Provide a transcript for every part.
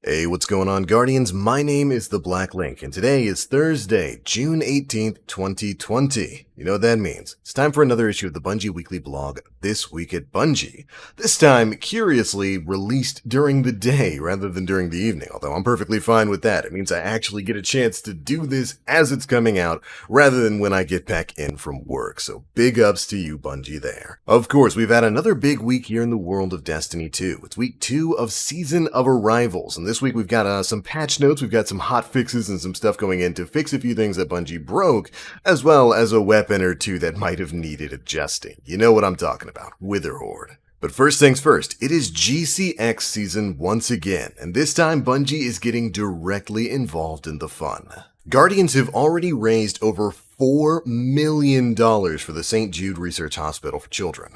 Hey, what's going on, Guardians? My name is the Black Link, and today is Thursday, June 18th, 2020. You know what that means. It's time for another issue of the Bungie Weekly blog, This Week at Bungie. This time, curiously, released during the day rather than during the evening, although I'm perfectly fine with that. It means I actually get a chance to do this as it's coming out, rather than when I get back in from work, so big ups to you, Bungie, there. Of course, we've had another big week here in the world of Destiny 2. It's week 2 of Season of Arrivals, and this week we've got some patch notes, we've got some hot fixes and some stuff going in to fix a few things that Bungie broke, as well as a weapon or two that might have needed adjusting. You know what I'm talking about, Witherhoard. But first things first, it is GCX season once again, and this time Bungie is getting directly involved in the fun. Guardians have already raised over $4 million for the St. Jude Research Hospital for Children.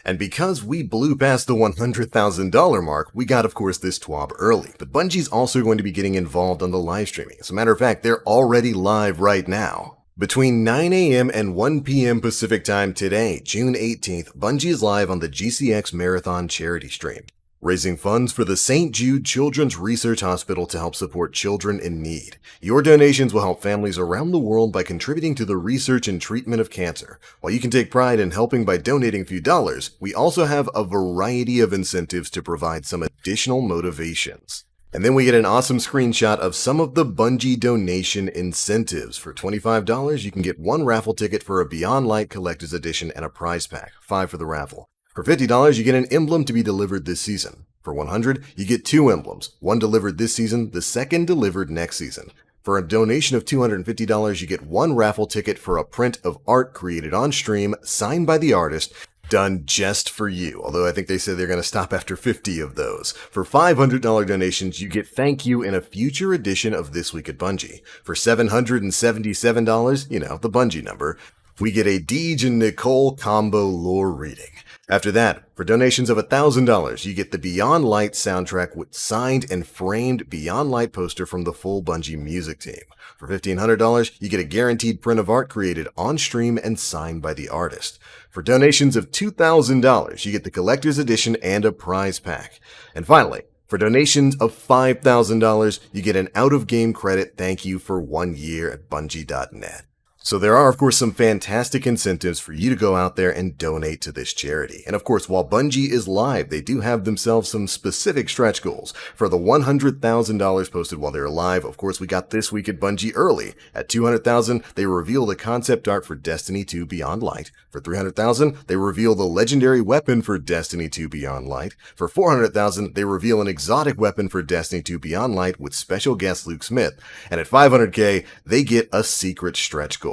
And because we blew past the $100,000 mark, we got, of course, this TWAB early. But Bungie's also going to be getting involved on the live streaming. As a matter of fact, they're already live right now. Between 9 a.m. and 1 p.m. Pacific time today, June 18th, Bungie is live on the GCX Marathon charity stream, raising funds for the St. Jude Children's Research Hospital to help support children in need. Your donations will help families around the world by contributing to the research and treatment of cancer. While you can take pride in helping by donating a few dollars, we also have a variety of incentives to provide some additional motivations. And then we get an awesome screenshot of some of the Bungie donation incentives. For $25, you can get one raffle ticket for a Beyond Light Collector's Edition and a prize pack, 5 for the raffle. For $50, you get an emblem to be delivered this season. For $100, you get 2 emblems, one delivered this season, the second delivered next season. For a donation of $250, you get one raffle ticket for a print of art created on stream, signed by the artist, done just for you, although I think they said they're going to stop after 50 of those. For $500 donations, you get thank you in a future edition of This Week at Bungie. For $777, you know, the Bungie number, we get a Deej and Nicole combo lore reading. After that, for donations of $1,000, you get the Beyond Light soundtrack with signed and framed Beyond Light poster from the full Bungie music team. For $1,500, you get a guaranteed print of art created on stream and signed by the artist. For donations of $2,000, you get the collector's edition and a prize pack. And finally, for donations of $5,000, you get an out-of-game credit thank you for 1 year at Bungie.net. So there are, of course, some fantastic incentives for you to go out there and donate to this charity. And of course, while Bungie is live, they do have themselves some specific stretch goals. For the $100,000 posted while they're live, of course, we got This Week at Bungie early. At $200,000, they reveal the concept art for Destiny 2 Beyond Light. For $300,000, they reveal the legendary weapon for Destiny 2 Beyond Light. For $400,000, they reveal an exotic weapon for Destiny 2 Beyond Light with special guest Luke Smith. And at $500K, they get a secret stretch goal,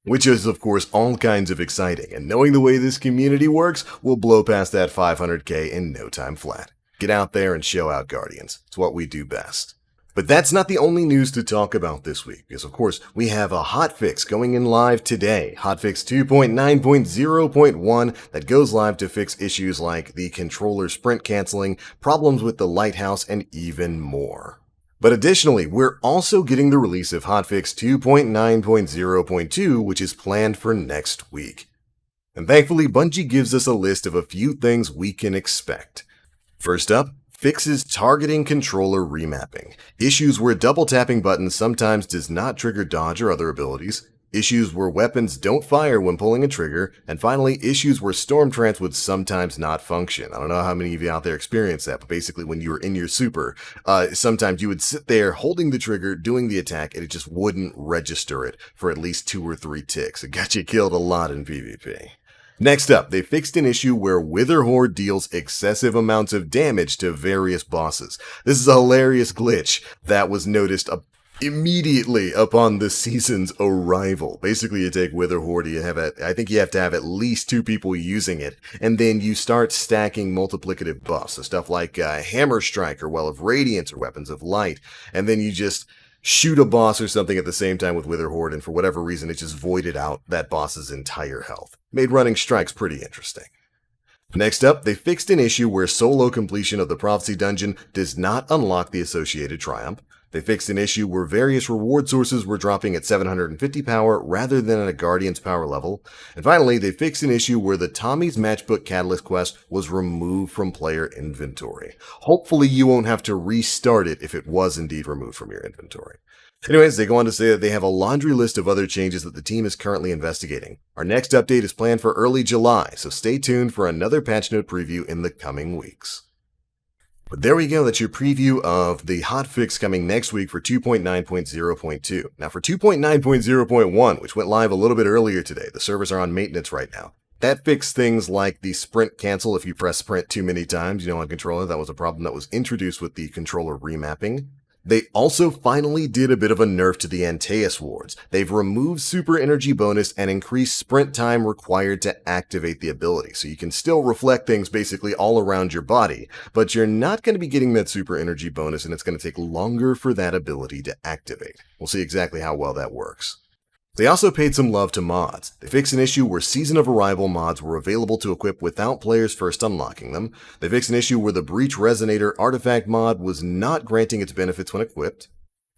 which is, of course, all kinds of exciting, and knowing the way this community works, we'll blow past that $500K in no time flat. Get out there and show out, Guardians. It's what we do best. But that's not the only news to talk about this week, because of course, we have a hotfix going in live today, Hotfix 2.9.0.1, that goes live to fix issues like the controller sprint canceling, problems with the lighthouse, and even more. But additionally, we're also getting the release of Hotfix 2.9.0.2, which is planned for next week. And thankfully, Bungie gives us a list of a few things we can expect. First up, fixes targeting controller remapping. Issues where double tapping buttons sometimes does not trigger dodge or other abilities. Issues where weapons don't fire when pulling a trigger, and finally, issues where Storm Trance would sometimes not function. I don't know how many of you out there experience that, but basically when you were in your super, sometimes you would sit there holding the trigger, doing the attack, and it just wouldn't register it for at least 2 or 3 ticks. It got you killed a lot in PvP. Next up, they fixed an issue where Witherhoard deals excessive amounts of damage to various bosses. This is a hilarious glitch that was noticed immediately upon the season's arrival. Basically, you take Witherhoard, I think you have to have at least 2 people using it, and then you start stacking multiplicative buffs, so stuff like Hammer Strike or Well of Radiance or Weapons of Light, and then you just shoot a boss or something at the same time with Witherhoard, and for whatever reason, it just voided out that boss's entire health. Made running strikes pretty interesting. Next up, they fixed an issue where solo completion of the Prophecy Dungeon does not unlock the associated triumph. They fixed an issue where various reward sources were dropping at 750 power rather than at a Guardian's power level. And finally, they fixed an issue where the Tommy's Matchbook Catalyst quest was removed from player inventory. Hopefully you won't have to restart it if it was indeed removed from your inventory. Anyways, they go on to say that they have a laundry list of other changes that the team is currently investigating. Our next update is planned for early July, so stay tuned for another patch note preview in the coming weeks. But there we go, that's your preview of the hotfix coming next week for 2.9.0.2. Now for 2.9.0.1, which went live a little bit earlier today, the servers are on maintenance right now. That fixed things like the sprint cancel if you press sprint too many times, on controller. That was a problem that was introduced with the controller remapping. They also finally did a bit of a nerf to the Antaeus wards. They've removed super energy bonus and increased sprint time required to activate the ability. So you can still reflect things basically all around your body, but you're not going to be getting that super energy bonus, and it's going to take longer for that ability to activate. We'll see exactly how well that works. They also paid some love to mods. They fixed an issue where Season of Arrival mods were available to equip without players first unlocking them. They fixed an issue where the Breach Resonator artifact mod was not granting its benefits when equipped.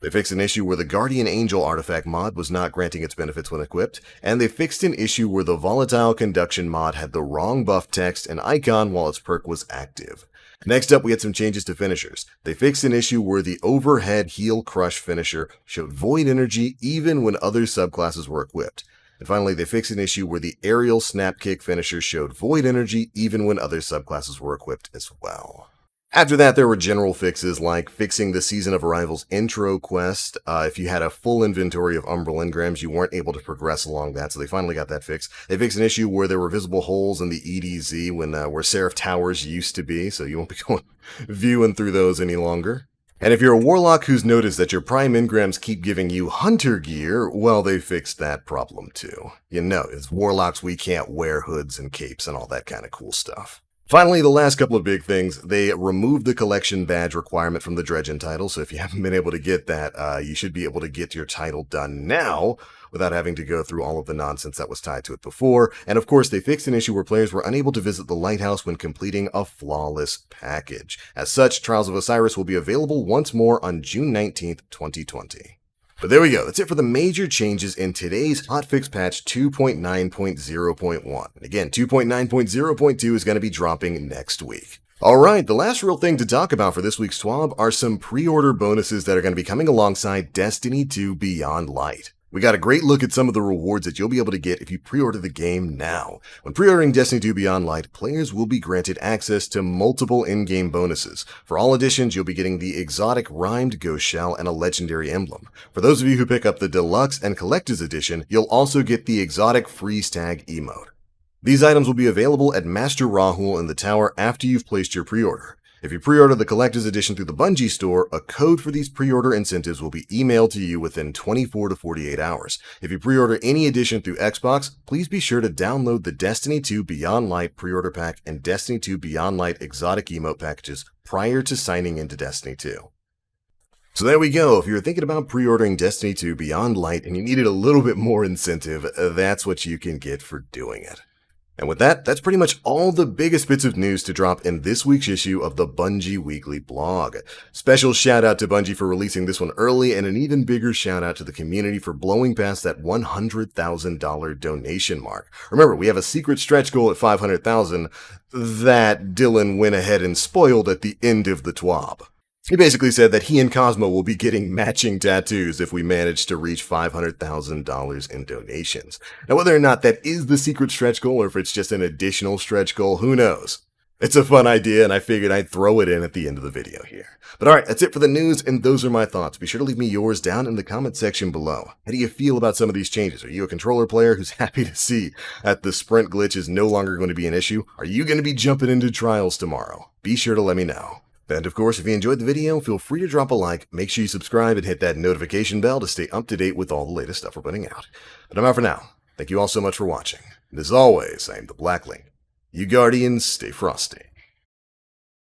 They fixed an issue where the Guardian Angel artifact mod was not granting its benefits when equipped. And they fixed an issue where the Volatile Conduction mod had the wrong buff text and icon while its perk was active. Next up, we had some changes to finishers. They fixed an issue where the Overhead Heel Crush finisher showed void energy even when other subclasses were equipped. And finally, they fixed an issue where the Aerial Snap Kick finisher showed void energy even when other subclasses were equipped as well. After that, there were general fixes like fixing the Season of Arrival's intro quest. If you had a full inventory of Umbral Engrams, you weren't able to progress along that, so they finally got that fixed. They fixed an issue where there were visible holes in the EDZ where Seraph Towers used to be, so you won't be going viewing through those any longer. And if you're a Warlock who's noticed that your Prime Engrams keep giving you Hunter gear, well, they fixed that problem too. As Warlocks, we can't wear hoods and capes and all that kind of cool stuff. Finally, the last couple of big things, they removed the collection badge requirement from the Dredgen title, so if you haven't been able to get that, you should be able to get your title done now without having to go through all of the nonsense that was tied to it before. And of course, they fixed an issue where players were unable to visit the lighthouse when completing a flawless package. As such, Trials of Osiris will be available once more on June 19th, 2020. But there we go, that's it for the major changes in today's hotfix patch 2.9.0.1. Again, 2.9.0.2 is going to be dropping next week. Alright, the last real thing to talk about for this week's TWAB are some pre-order bonuses that are going to be coming alongside Destiny 2 Beyond Light. We got a great look at some of the rewards that you'll be able to get if you pre-order the game now. When pre-ordering Destiny 2 Beyond Light, players will be granted access to multiple in-game bonuses. For all editions, you'll be getting the exotic Rhymed Ghost Shell and a legendary emblem. For those of you who pick up the Deluxe and Collector's Edition, you'll also get the exotic Freeze Tag emote. These items will be available at Master Rahul in the tower after you've placed your pre-order. If you pre-order the Collector's Edition through the Bungie store, a code for these pre-order incentives will be emailed to you within 24 to 48 hours. If you pre-order any edition through Xbox, please be sure to download the Destiny 2 Beyond Light pre-order pack and Destiny 2 Beyond Light exotic emote packages prior to signing into Destiny 2. So there we go, if you're thinking about pre-ordering Destiny 2 Beyond Light and you needed a little bit more incentive, that's what you can get for doing it. And with that, that's pretty much all the biggest bits of news to drop in this week's issue of the Bungie Weekly Blog. Special shout out to Bungie for releasing this one early, and an even bigger shout out to the community for blowing past that $100,000 donation mark. Remember, we have a secret stretch goal at $500,000 that Dylan went ahead and spoiled at the end of the TWAB. He basically said that he and Cosmo will be getting matching tattoos if we manage to reach $500,000 in donations. Now, whether or not that is the secret stretch goal or if it's just an additional stretch goal, who knows? It's a fun idea, and I figured I'd throw it in at the end of the video here. But alright, that's it for the news, and those are my thoughts. Be sure to leave me yours down in the comment section below. How do you feel about some of these changes? Are you a controller player who's happy to see that the sprint glitch is no longer going to be an issue? Are you going to be jumping into Trials tomorrow? Be sure to let me know. And of course, if you enjoyed the video, feel free to drop a like, make sure you subscribe and hit that notification bell to stay up to date with all the latest stuff we're putting out. But I'm out for now. Thank you all so much for watching. And as always, I am the Black Link. You Guardians, stay frosty.